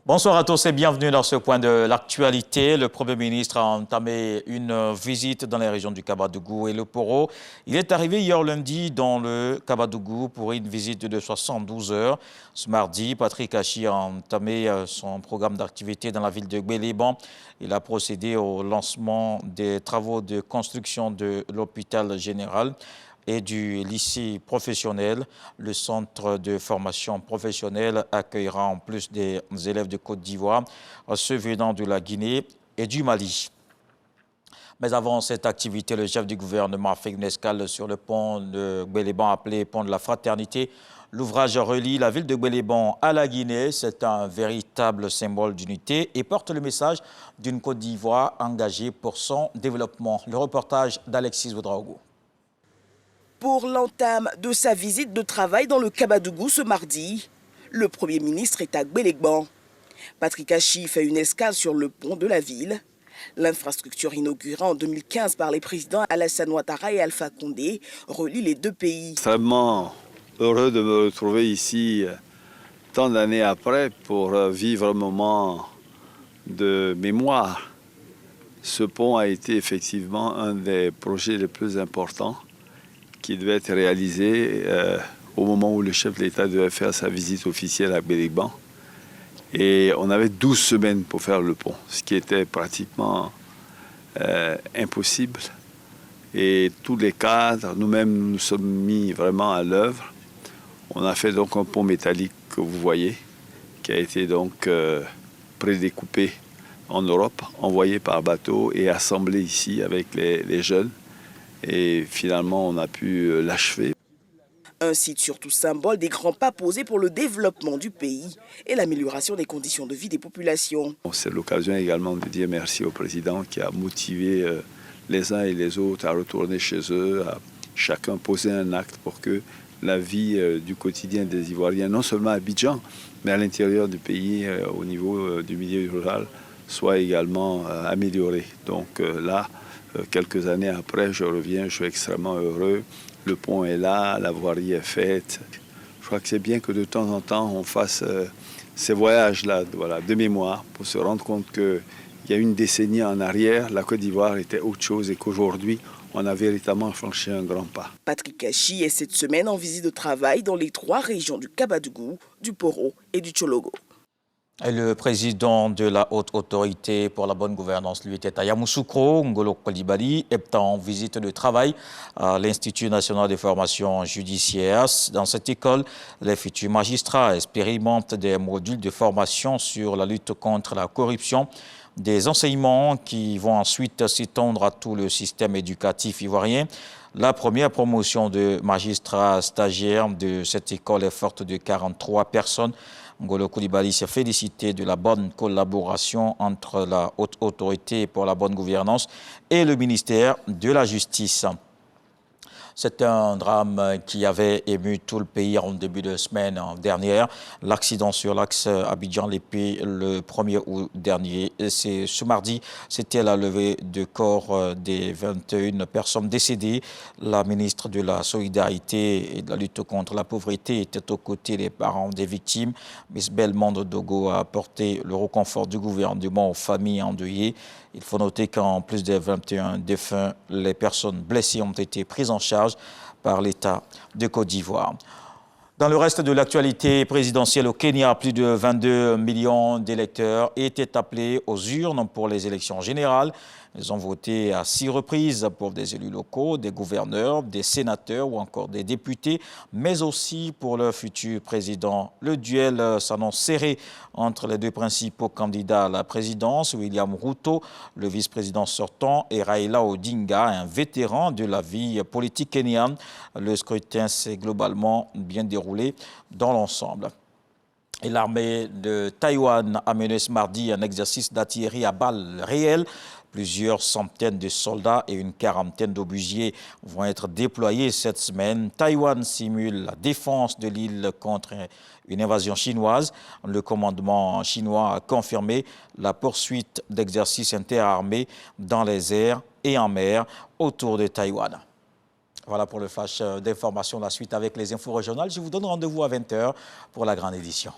Bonsoir à tous et bienvenue dans ce point de l'actualité. Le Premier ministre a entamé une visite dans les régions du Kabadougou et le Poro. Il est arrivé hier lundi dans le Kabadougou pour une visite de 72 heures. Ce mardi, Patrick Achi a entamé son programme d'activité dans la ville de Gbéléban. Il a procédé au lancement des travaux de construction de l'hôpital général et du lycée professionnel. Le centre de formation professionnelle accueillera en plus des élèves de Côte d'Ivoire, ceux venant de la Guinée et du Mali. Mais avant cette activité, le chef du gouvernement a fait une escale sur le pont de Gbéléban appelé pont de la Fraternité. L'ouvrage relie la ville de Gbéléban à la Guinée. C'est un véritable symbole d'unité et porte le message d'une Côte d'Ivoire engagée pour son développement. Le reportage d'Alexis Ouedraogo. Pour l'entame de sa visite de travail dans le Kabadougou ce mardi, le Premier ministre est à Gbéléban. Patrick Achi fait une escale sur le pont de la ville. L'infrastructure inaugurée en 2015 par les présidents Alassane Ouattara et Alpha Condé relie les deux pays. Extrêmement heureux de me retrouver ici tant d'années après pour vivre un moment de mémoire. Ce pont a été effectivement un des projets les plus importants qui devait être réalisé au moment où le chef de l'État devait faire sa visite officielle à Gbéléban. Et on avait 12 semaines pour faire le pont, ce qui était pratiquement impossible. Et tous les cadres, nous-mêmes, nous sommes mis vraiment à l'œuvre. On a fait donc un pont métallique que vous voyez, qui a été donc prédécoupé en Europe, envoyé par bateau et assemblé ici avec les jeunes. Et finalement, on a pu l'achever. Un site surtout symbole des grands pas posés pour le développement du pays et l'amélioration des conditions de vie des populations. C'est l'occasion également de dire merci au président qui a motivé les uns et les autres à retourner chez eux, à chacun poser un acte pour que la vie du quotidien des Ivoiriens, non seulement à Abidjan, mais à l'intérieur du pays, au niveau du milieu rural, soit également améliorée. Donc là, quelques années après, je reviens, je suis extrêmement heureux. Le pont est là, la voirie est faite. Je crois que c'est bien que de temps en temps, on fasse ces voyages-là de mémoire pour se rendre compte qu'il y a une décennie en arrière, la Côte d'Ivoire était autre chose et qu'aujourd'hui, on a véritablement franchi un grand pas. Patrick Achi est cette semaine en visite de travail dans les 3 régions du Kabadougou, du Poro et du Tchologo. Et le président de la Haute Autorité pour la bonne gouvernance, lui, était à Yamoussoukro, Ngolo Coulibaly, est en visite de travail à l'Institut national de formation judiciaire. Dans cette école, les futurs magistrats expérimentent des modules de formation sur la lutte contre la corruption, des enseignements qui vont ensuite s'étendre à tout le système éducatif ivoirien. La première promotion de magistrats stagiaires de cette école est forte de 43 personnes. Ngolo Coulibaly s'est félicité de la bonne collaboration entre la Haute Autorité pour la bonne gouvernance et le ministère de la Justice. C'est un drame qui avait ému tout le pays en début de semaine dernière. L'accident sur l'axe Abidjan-Lépée le 1er août dernier. Ce mardi, c'était la levée de corps des 21 personnes décédées. La ministre de la Solidarité et de la lutte contre la pauvreté était aux côtés des parents des victimes. Miss Belmondo Dogo a apporté le réconfort du gouvernement aux familles endeuillées. Il faut noter qu'en plus des 21 défunts, les personnes blessées ont été prises en charge par l'État de Côte d'Ivoire. Dans le reste de l'actualité présidentielle au Kenya, plus de 22 millions d'électeurs étaient appelés aux urnes pour les élections générales. Ils ont voté à 6 reprises pour des élus locaux, des gouverneurs, des sénateurs ou encore des députés, mais aussi pour leur futur président. Le duel s'annonce serré entre les deux principaux candidats à la présidence, William Ruto, le vice-président sortant, et Raila Odinga, un vétéran de la vie politique kenyane. Le scrutin s'est globalement bien déroulé dans l'ensemble. Et l'armée de Taïwan a mené ce mardi un exercice d'artillerie à balles réelles. Plusieurs centaines de soldats et une quarantaine d'obusiers vont être déployés cette semaine. Taïwan simule la défense de l'île contre une invasion chinoise. Le commandement chinois a confirmé la poursuite d'exercices interarmés dans les airs et en mer autour de Taïwan. Voilà pour le flash d'information. La suite avec les infos régionales. Je vous donne rendez-vous à 20 h pour la grande édition.